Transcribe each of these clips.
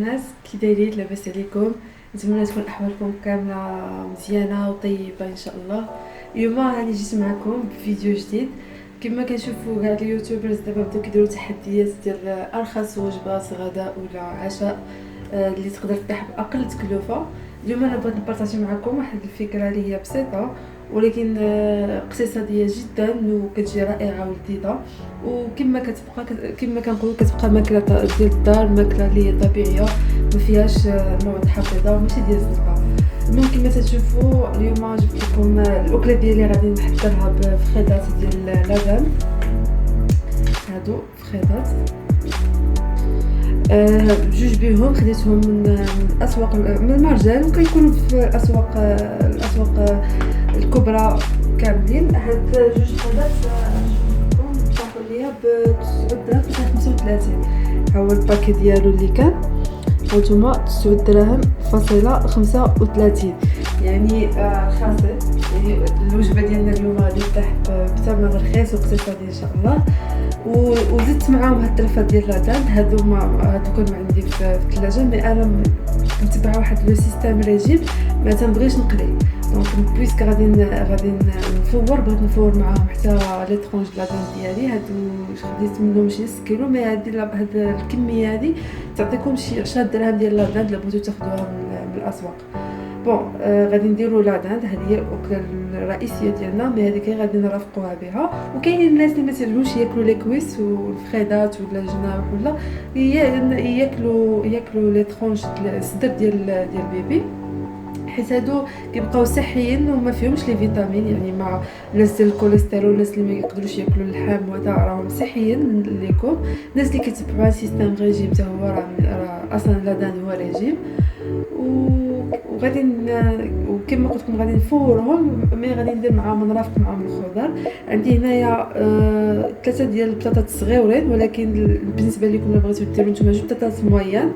الناس كي دايرين لاباس عليكم؟ نتمنى تكون احوالكم كامله مزيانه وطيبه ان شاء الله. اليوم راني جيت معكم بفيديو جديد. كما كنشوفوا كاع اليوتيوبرز دابا بداو كيديروا تحديات ديال ارخص وجبات غداء ولا عشاء اللي تقدر تطيح باقل تكلفه. اليوم انا بغيت نبارطاجي معكم واحد الفكره اللي هي بسيطه ولكن اقتصاديه جدا وكتجي رائعه ولذيذه، وكما كتبقى كما كنقولوا كتبقى ماكله ديال الدار، ماكله اللي هي طبيعيه ما فيهاش مواد حافظه وماشي ديال الزنقه. المهم كما تشوفوا اليوم جبت لكم الاكله ديالي غادي نحضرها بفخيدات ديال لادان. هادو فخيدات بجوج بيهم خديتهم من الاسواق من المرجان، وكيكونوا في الاسواق الكبرى كاملين. هاد جوج فخيدات طاحوا ليا ب 9 دراهم 35. ها هو الباكي ديالو اللي كان هانتوما 9 دراهم فاصله 35، يعني رخيص. يعني الوجبه ديالنا اليوم غادي تطيح بثمن رخيص واقتصادي ان شاء الله. وزدت معاهم هاد التلفات ديال لادان. هادو كانوا عندي في الثلاجه، مي انا متبعه واحد لو سيستيم ريجيم ما تنبغيش نقلي، دونك بويسك غادي نفور، بغيت نفور معاهم حتى لي طرونج لادان ديالي. هادو خديت منهم شي 6 كيلو، مي هاد الكميه هادي تعطيكم شي 10 درهم ديال لادان الا بغيتو تاخذوها من الاسواق. بون غادي نديروا لادان، هذه هي الاكله الرئيسيه ديالنا، مي هذيك غادي نرافقوها بها. وكاينين الناس اللي ما تيعجبوش ياكلوا لي كويس والفخيدات ولا الجناح ولا ياكلوا لي طرونج الصدر ديال البيبي، حيت هادو كيبقاو صحيين وما فيهمش لي فيتامين. يعني مع الناس ديال الكوليسترول، الناس اللي ما يقدروش ياكلوا اللحم وهذا راهم صحيين ليكم. الناس اللي كيتبعوا سيستم ريجيم حتى هو راه اصلا لادان هو ريجيم. وغادي وكما قلت لكم غادي نفورهم، مي غادي ندير معاهم نرافق معاهم الخضر. عندي هنايا 3 ديال البطاطات صغيورين، ولكن بالنسبه لكم الا بغيتو ديروا نتوما جوج بطاطات مويان.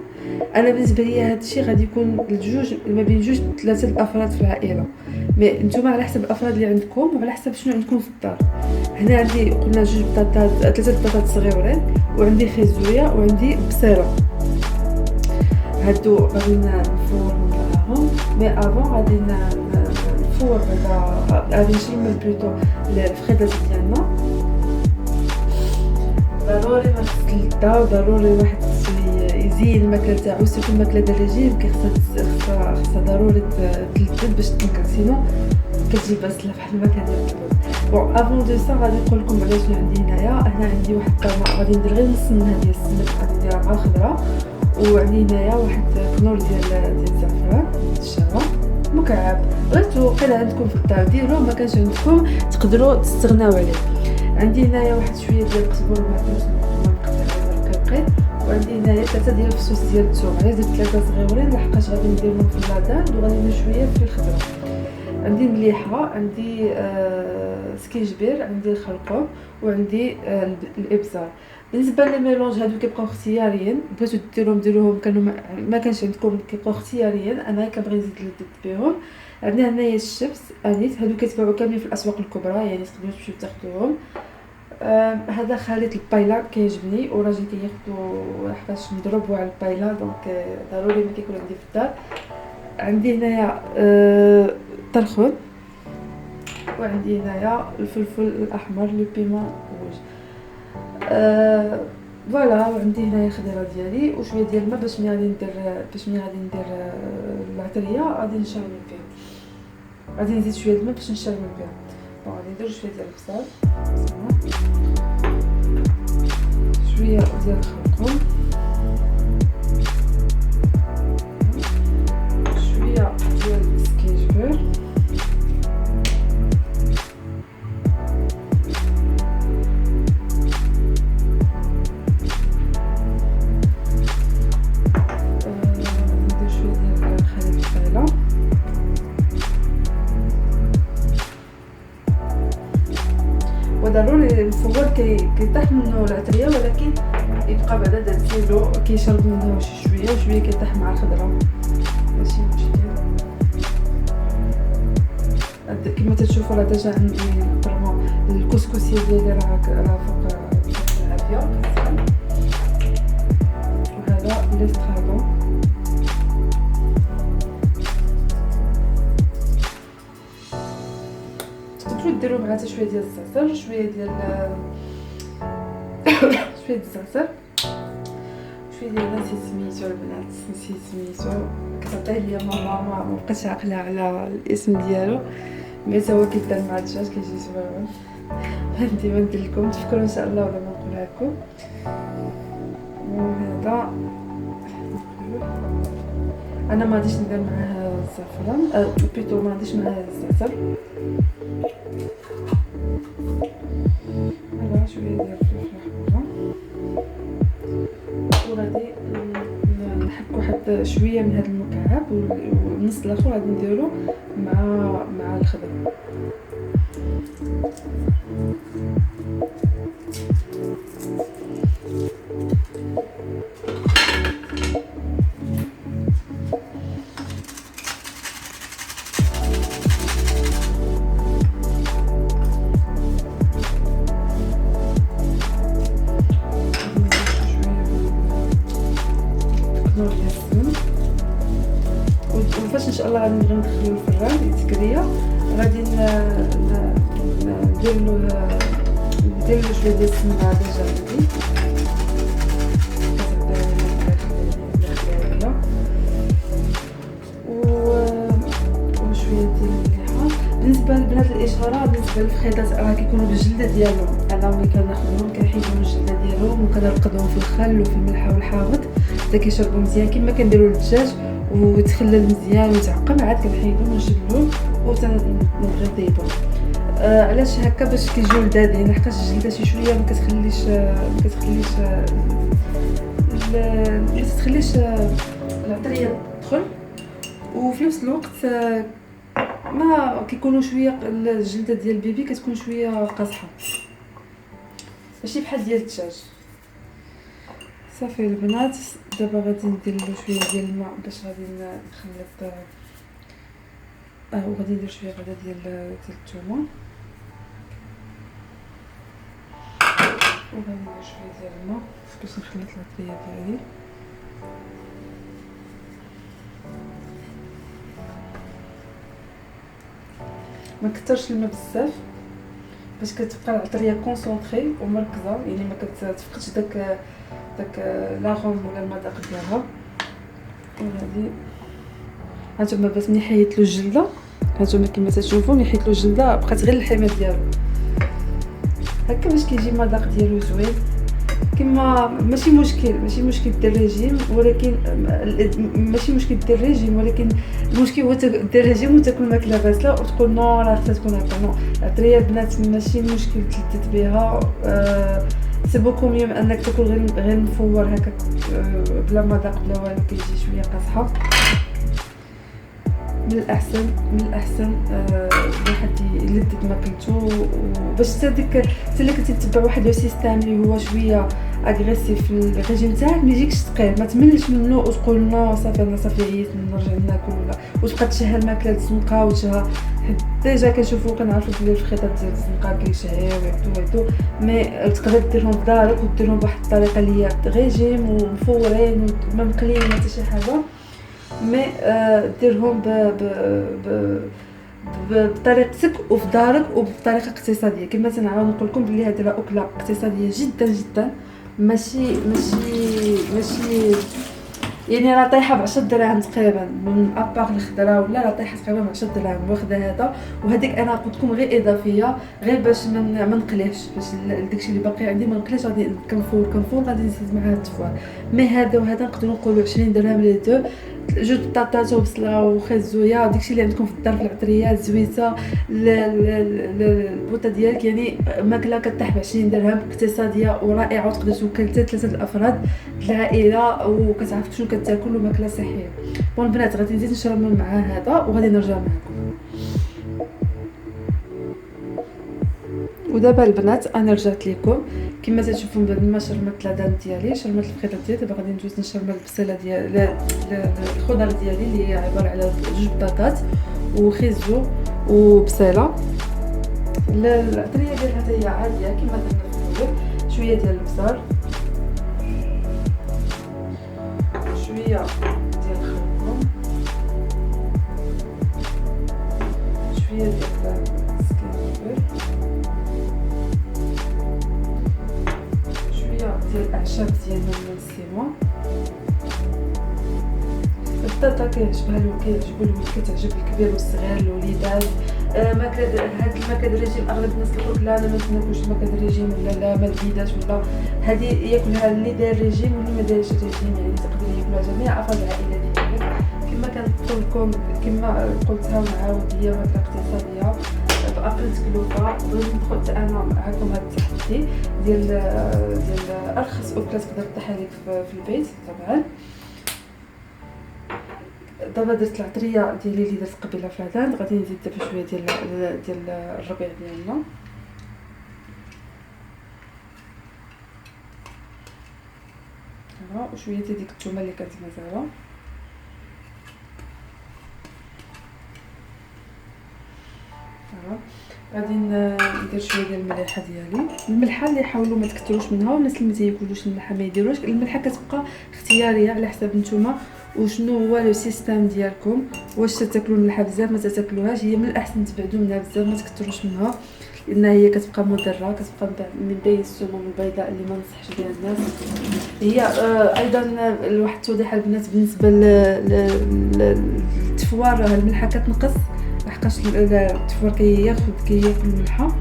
انا بالنسبه لي هذا الشيء غادي يكون الجوج ما بين 2-3 الافراد في العائله، مي نتوما على حسب الافراد اللي عندكم وعلى حسب شنو عندكم في الدار. هنا عندي قلنا 3 بطاطات صغيورين، وعندي خيزويه وعندي بصيره. هادو غادي نفور معاهم، مي افون غادي نفور غادي نشمل بلوتو الفخيدات ديالنا. ضروري ما تسلطها، وضروري واحد يزين الماكله تاعو، سيرتو الماكله ديال الرجيم خصها ضروري تلذذ باش تنكل، سينو كتجي باسله بحال الماكله ديال الكباب. بون افون دو سا غادي نقول لكم على شنو عندي هنايا. هنا عندي واحد الطماط غادي ندير غير نص منها ديال السمك، غادي نديرها مع الخضره. وعندي هنايا واحد كنور ديال الزعفران الشعره مكعب، بغيتو قيل عندكم في الدار ديروه، ما كانش عندكم تقدروا تستغناو عليه. عندي هنايا واحد شويه ديال القزبر والمعدنوس رقيق، وعندي هنايا 3 ديال الفصوص ديال الثوم. انا درت 3 صغيورين لحقاش غادي نديرهم في اللادان وغادي ندير شويه في الخضره. عندي مليحه، عندي سكينجبير، عندي الخرقوم، وعندي الابزار. بالنسبه للميلونج هادو كيبقاو اختياريين، بغيتو ديروهم كانوا ما كانش عندكم كيبقاو اختياريين، انا كنبغي نزيد بهم. عندنا هنايا الشيبس انيت، هادو كيتباعوا كاملين في الاسواق الكبرى، يعني تقدروا تمشيو تاخذوهم. هذا خليط البايلا كيعجبني، وراجلي كياخذوا حقاش مضروبوا على البايلا، دونك ضروري ما كيكون عندي في الدار. عندي هنايا طرخون، وعندي هنايا الفلفل الاحمر لو بيمون روج. فوالا. وعندي هنايا الخضيره ديالي وشويه ديال الماء باش ملي غادي ندير العطريه غادي نشرمل بها. غادي نزيد شويه الماء باش نشرمل بها. بون غادي ندير شويه ديال البصل، شويه ديال الخرقوم، شويه ديال السكينجبير، وضروري الفوار كيطيح منه العطريه، ولكن يبقى بعدا دازيلو كيشرب منه شي شويه وشويه كيطيح مع الخضره، ماشي مشكل. كما تشوفوا راه ديجا عندي فريمون الكسكسيه ديالي راه فوق العافيه. وهذا الاستراغون ونديرو معها حتى شويه ديال الزعتر، شويه ديال شويه الزعتر، شويه ديال نسيت سميتو البنات، نسيت سميتو، كتعطيه ليا ماما ما بقيتش عاقله على الاسم ديالو، مي تا هو كيدار مع الدجاج كيجي زوين. ديما ندير لكم تفكروا ان شاء الله ولا ما نقولها لكم. وهذا انا ما غاديش ندير معاه الزعفران، بيتو ما غاديش معاه الزعتر. هذا شويه ديال الفلفل حمراء، وغادي نحك واحد شويه من هذا المكعب، والنص الاخر غادي نديرو مع الخضره. وفاش ان شاء الله غادي ندخلو الفران يتكريا، غادي ندير له شويه ديال السمنه ديجا هادي وشويه ديال المليحه. بالنسبه للبنات الاشهارات، بالنسبه للفخيطات راه كيكونوا بالجلده ديالهم، انا ملي كناخذهم كنحيدهم الجلده ديالهم وكنرقدهم في الخل وفي الملح والحامض حتى كيشربوا مزيان كما كنديروا للدجاج، وتخلل مزيان وتعقم، عاد كنحيدو ونجلو وتنغطيبو. علاش هكا؟ باش كيجيو لذاذين، لحقاش الجلده شي شويه ما كتخليش العطريه تدخل، وفي نفس الوقت ما كيكونوا شويه الجلده ديال البيبي كتكون شويه قاصحه، ماشي بحال ديال الدجاج. صافي البنات، دابا غادي ندير له شويه ديال الماء باش غادي نخلط وغادي ندير شويه غدا ديال الثومه، وغادي ندير شويه ديال الماء باش نخلط العطريه ديالي. ما كثرش الماء بزاف باش كتبقى العطريه كونسونطري ومركزه، يعني ما كتفقدش داك لاغوم ولا المذاق ديالها. وهذه هانتوما بس ملي حيدت له الجلده، هانتوما كما تشوفوا ملي حيدت له الجلده بقات غير الحمى ديالو هكا باش كيجي المذاق ديالو زوين. كما ماشي مشكل دير ريجيم، ولكن ماشي مشكل دير ريجيم، ولكن المشكل هو دير ريجيم وتاكل ماكله باسله وتقول نو راه خصها تكون هكا. نو، العطريه البنات ماشي مشكل تلتت بها، سي بوكو ميو من انك تاكل غير مفور هكا بلا مذاق بلا والو، كيجي شويه قاصحه. من الاحسن الواحد يلذذ ماكلته، باش حتى ديك اللي كتتبع واحد لو سيستيم اللي هو شويه اغريسيف في الريجيم تاعك ما يجيكش ثقيل، ما تملش منه وتقول نو صافي انا صافي عييت نرجع ناكل، ولا وتبقى تشهى الماكله تزنقه وتشهى. ديجا كنشوفوا كنعرفوا بلي الفخيطات ديال الزنقه كيشهيو ويعطو، مي تقدر ديرهم في دارك وديرهم بواحد الطريقه اللي هي ريجيم ومفورين وما مقليين حتى شي حاجه، مي ديرهم بطريقتك وفي دارك وبطريقه اقتصاديه. كما تنعاود نقول لكم بلي هذه اكله اقتصاديه جدا، ماشي يعني راه طايحه ب 10 دراهم تقريبا، من اباغ الخضره ولا راه طايحه تقريبا ب 10 دراهم. واخده هذا وهذيك انا قلت لكم غير اضافيه، غير باش ما نقليهش، باش داكشي اللي باقي عندي ما نقليش، غادي كنفور غادي نزيد معاه التفوار. مي هذا وهذا نقدروا نقولوا 20 درهم لي دو، جوج بطاطات وبصله وخزويه، داكشي اللي عندكم في الدار في العطريات زويته. البوطه ديالك يعني ماكله كطيح ب 20 درهم، اقتصاديه ورائعه، وتقدر توكل حتى 3 الافراد العائله وكتعرف شنو كتاكل وماكله صحيه. بون البنات غادي نزيد نشرب مع هذا وغادي نرجع معكم. ودابا البنات انا رجعت لكم كما تشوفوا بعد ما شرمت العدن ديالي، شرمت الفخيطه ديالي. دابا غادي ندوز نشرب البصله ديال الخضر ديالي اللي هي عباره على جوج بطاطات وخيزو وبصله. العطريه ديالها هي عاديه كما درنا في الاول، شويه ديال البصل، شويه ديال الخرقوم، شويه ديال السكينجر، الشاب ديالنا من السيمون. البطاطا كيعجبو الولد، كتعجب الكبير والصغير الوليدات. هاد الماكله الريجيم اغلب الناس كيقول لا انا ما تناكلش الماكله الريجيم ولا لا ما البيدات ولا هذه ياكلها اللي داير ريجيم واللي ما دايرش ريجيم، يعني تقدر ياكلها جميع افراد العائله ديالك. كما كنقول لكم كما قلتها معاوديه وهاد الاقتصاديه بأقل تكلفه. بغيت نحط انا معكم هاد التحدي ديال ارخص اكله تقدر طيحها لك في البيت. طبعا دابا درت العطريه ديالي اللي درت قبيله في العدان، غادي نزيد دابا شويه ديال الربيع ديالنا. ها وشويه ديك الثومه اللي كانت مزاله. غادي ندير شويه ديال المليحه ديالي. الملحه اللي حاولوا ما تكثروش منها، والناس اللي ما تياكلوش الملحه ما يديروش. الملحه كتبقى اختياريه على حساب نتوما وشنو هو لو سيستيم ديالكم، واش تاكلوا الملحه بزاف ما تاكلوهاش. هي من الاحسن تبعدوا منها بزاف، ما تكثروش منها لان هي كتبقى مضره، كتبقى من بين السموم البيضاء اللي ما نصحش بها الناس. هي ايضا واحد التوضيح البنات بالنسبه للتفوار، الملحه كتنقص لحقاش التفوار كياكل الملحه.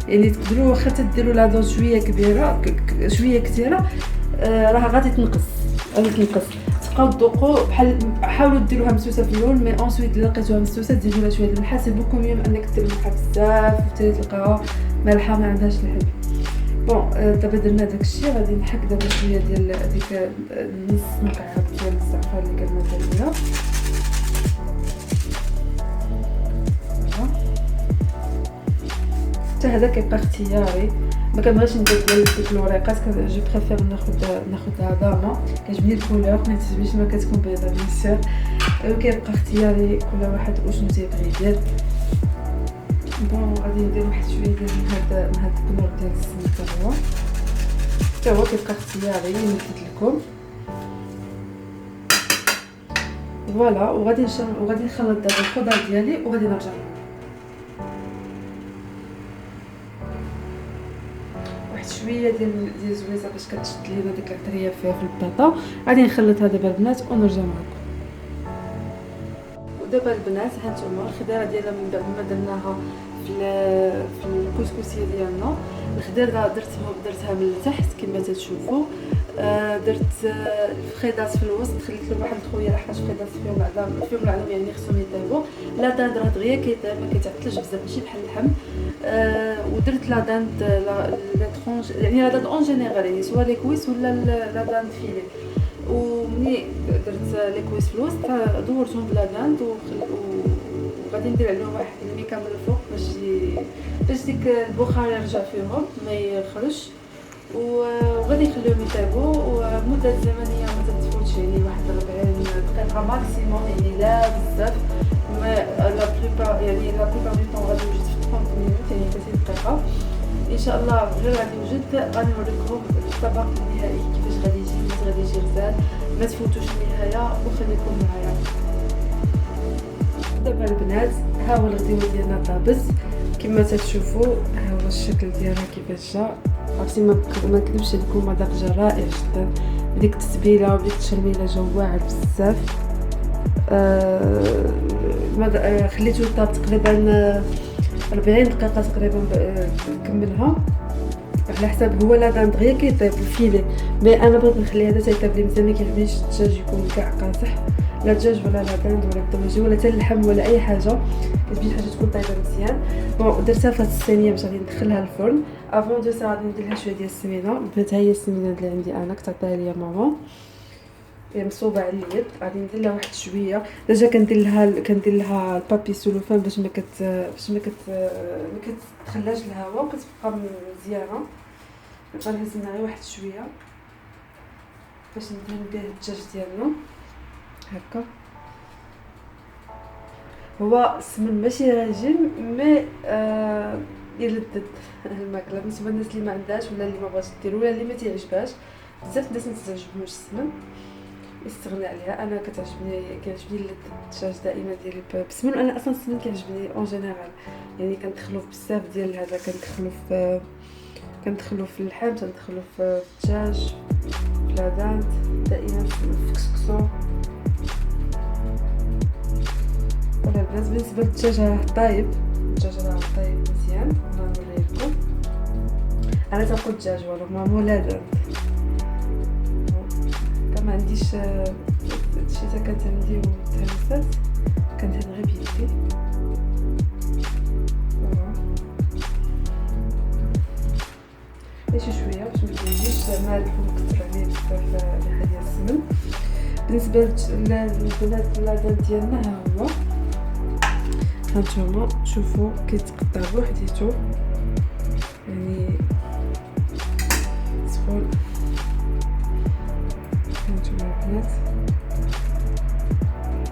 يعني تقدروا واخا تديروا لا دوز شويه كبيره شويه كثيره راه غادي تنقص. تبقاو تذوقوا بحال حاولوا ديروها مسوسه في الاول، مي اونسويت الا لقيتوها مسوسه تزيدوا لها شويه الملح. سي بوكو ميو انك دير الملح بزاف وتلقاها مالحه ما عندهاش الحل. بون دابا درنا داكشي، غادي نحك دابا شويه ديال ديك نص مكعب ديال الزعفران اللي كان مازال ليا. حتى هذا كيبقى اختياري، ما كنبغيش ندير ديال الوريقات، جو بريفير ناخذها داما. كتعجبني الكولور، ما كتعجبنيش ما كتكون بيضاء بيان سور. كيبقى اختياري كل واحد وشنو تيبغي يدير. بون غادي ندير واحد شويه ديال هاد الكولور ديال السميكه حتى هو كيبقى اختياري مثلت لكم. فوالا وغادي نخلط دابا الخضر ديالي وغادي نرجع شويه ديال الزويزه باش كتشد لينا ديك العطريه في البطاطا. غادي نخلطها دابا البنات ونرجع معكم. ودابا البنات هانتوما الخضيره ديالنا من بعد ما درناها في الكسكسيه ديالنا. الخضيره درتها من التحت كما تشوفوا. درت الفخيدات في الوسط، خليت لهم واحد الخويه لحقاش الفخيدات فيهم العظم يعني خصهم يطيبوا. لا داند راه دغيا كيطيب ما كيتعطلش بزاف ماشي بحال اللحم. ودرت لا داند لا طرونج يعني لا داند اون جينيرال يعني سوا لي كويس ولا لا داند فيلي. ومني درت لي كويس في الوسط دورتهم بلا داند وغادي ندير عليهم واحد الميكا من الفوق باش ديك البخار يرجع فيهم ما يخرجش. وغادي نخليهم يطيبوا ومده زمنيه ما تطولش يعني واحد 40 دقيقه ماكسيموم يعني لا بزاف. لا بليبار دو طون غادي نوجد في 30 مينوت يعني 30 دقيقه ان شاء الله. غير غادي نوجد غادي نوريكم الطبق النهائي كيفاش غادي يجي غزال. ما تفوتوش النهايه وخليكم معايا. دابا البنات ها هو الغديوه ديالنا طابز كما تشوفوا. ها هو الشكل ديالها كيفاش جا. عرفتي ما نكذبش لكم هذاك جا رائع جدا بديك التتبيله وديك التشرميله جا واعر بزاف. خليته يطاب تقريبا 40 دقيقه تقريبا نكملها على حساب. هو لا دان دغيا كيطيب الفيلي مي انا بغيت نخلي هذا تيطيب لي مزيان. ما كيعجبنيش الدجاج يكون كاع قاصح، لا دجاج ولا لا داند ولا الدجاج ولا حتى اللحم ولا اي حاجه. كتبين حاجه تكون طايبه مزيان. بون درتها في هاد الصينيه باش غادي ندخلها الفرن. افون دو سا غادي ندير لها شويه ديال السمينه. بغيت هي السمينه اللي عندي انا كتعطيها ليا ماما مصوبه على اليد. غادي ندير لها واحد شويه ديجا كندير لها البابي سولوفان باش ما كتخلاش الهواء وكتبقى مزيانه. غنهز لنا غير واحد شويه باش ندير الدجاج ديالنا هكا. هو السمن ماشي راجل مي يلذذ الماكله بالنسبه للناس اللي ما عندهاش ولا اللي ما بغاش دير ولا اللي ما تيعجبهاش. بزاف الناس ما تعجبهمش السمن يستغنى عليها. انا كيعجبني الدجاج دائما ديالي بالسمن. انا اصلا السمن كيعجبني اون جينيرال يعني كندخلو في بزاف ديال هذا. كندخلو في اللحم، تندخلو في الدجاج، في لادانت، دائما في الكسكسو. ولا البنات بالنسبه للدجاج راه طايب، الدجاج راه طايب مزيان. نوريكم انا تنقول الدجاج ولو لادانت. كما عنديش شي حتى كنتنديو تهرسات، كندهن غير بيدي. شي شويه باش ما يجيش مالح ونكثر عليه بزاف ريحه ديال السمن. بالنسبه للبنات اللادان ديالنا ها هو، هانتوما شوفوا كيتقطع بوحديتو، يعني سخون. هانتوما البنات،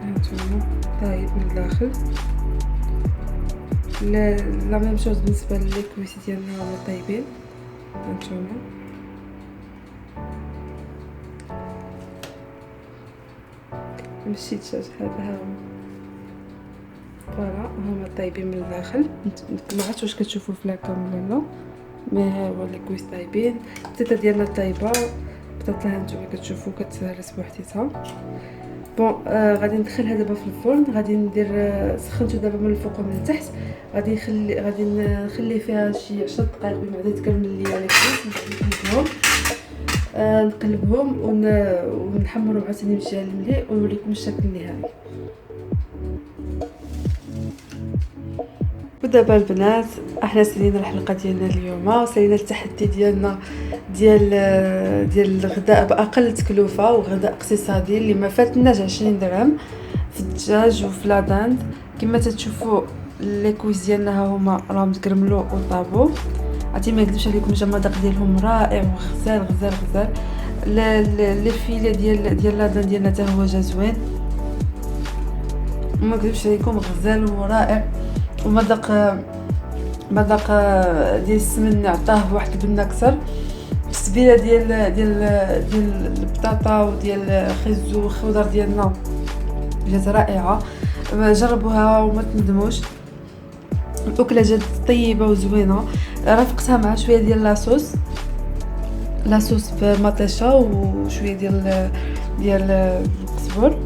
هانتوما طايب من الداخل. لا ميم شوز بالنسبه للكويس ديالنا هما طايبين. هانتوما ماشي دجاج، هذا ها هو فوالا، هما طايبين من الداخل. ما عرفتش واش كتشوفوا في لاكام ولا لا، مي ها هو الكويس طايبين. البطيطه ديالنا طايبه، البطاطا ها نتوما كتشوفوا كتهرس بوحديتها. بون غادي ندخلها دابا في الفرن. غادي ندير سخنته دابا من الفوق ومن التحت. غادي نخليه فيها شي 10 دقائق بما عاد تكرمل ليا الكويس. نقلبهم ونحمرهم عاوتاني من الجهه المليح ونوريكم الشكل النهائي. ودابا البنات احنا سالينا الحلقه ديالنا اليوم، وسالينا التحدي ديالنا ديال الغداء باقل تكلفه وغداء اقتصادي اللي ما فاتناش 20 درهم في الدجاج وفي لاداند. كما تتشوفوا لي كويس ديالنا هما راهم تكرملوا وطابوا. عرفتي ما نكذبش عليكم المذاق ديالهم رائع وغزال غزال غزال. لي فيلي ديال لاداند ديالنا حتى هو جا زوين، ما نكذبش عليكم غزال ورائع. ومذاق ديال السمن عطاه واحد البنه اكثر. التتبيله ديال البطاطا وديال الخيزو والخضر ديالنا جات رائعه، جربوها وما تندموش. الاكله جات طيبه وزوينه. رافقتها مع شويه ديال لاصوص بمطيشه وشويه ديال القزبر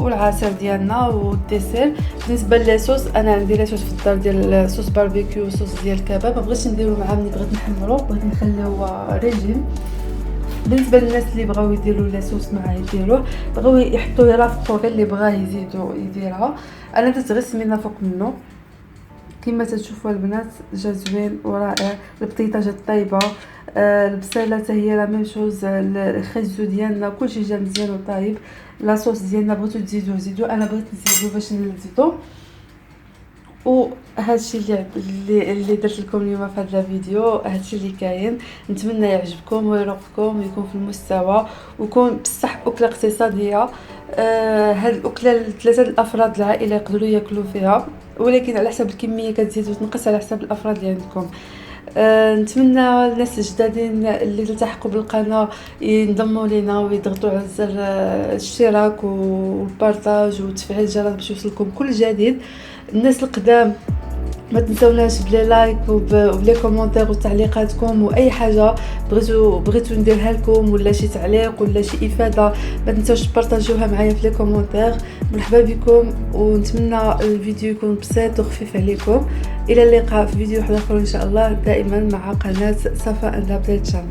والعسل ديالنا والديسير. بالنسبه للصوص انا عندي لاصوص في الدار ديال صوص باربيكيو وصوص ديال الكباب. ما بغيتش نديرو معاه ملي بغيت نحمرو، بغيت نخليوه ريجيم. بالنسبه للناس اللي بغاو يديروا لاصوص معاه يديروه، بغاو يحطوا يرافقوا غير اللي بغاه يزيدوا يديرها. انا درت غير السمينه فوق منه. كما تشوفوا البنات جا زوين ورائع. البطيطه جات طيبه، البصيله حتى هي لا ميم شوز، الخيزو ديالنا كلشي جا مزيان وطايب. لاصوص ديالنا بغيتو تزيدوه زيدوا، انا بغيت نزيدو باش نزيدو. وهادشي اللي درت لكم اليوم في هذا الفيديو. هادشي اللي كاين، نتمنى يعجبكم ويرافقكم ويكون في المستوى ويكون بصح اكله اقتصاديه. هاد الاكله ل3 الافراد العائله يقدروا ياكلوا فيها، ولكن على حسب الكميه كتزيد وتنقص على حسب الافراد اللي عندكم. نتمنى الناس الجدادين اللي التحقوا بالقناه ينضموا لينا ويضغطوا على زر الاشتراك والبارطاج وتفعيل الجرس باش يوصلكم كل جديد. الناس القدام ما تنسوناش بلي لايك وبلي كومونتير وتعليقاتكم واي حاجه بغيتو نديرها لكم ولا شي تعليق ولا شي افاده ما تنسوش تبارطاجيوها معايا في لي كومونتير. مرحبا بكم، ونتمنى الفيديو يكون بسيط وخفيف عليكم. الى اللقاء في فيديو واحد اخر ان شاء الله، دائما مع قناه صفاء اند ابديت شانل.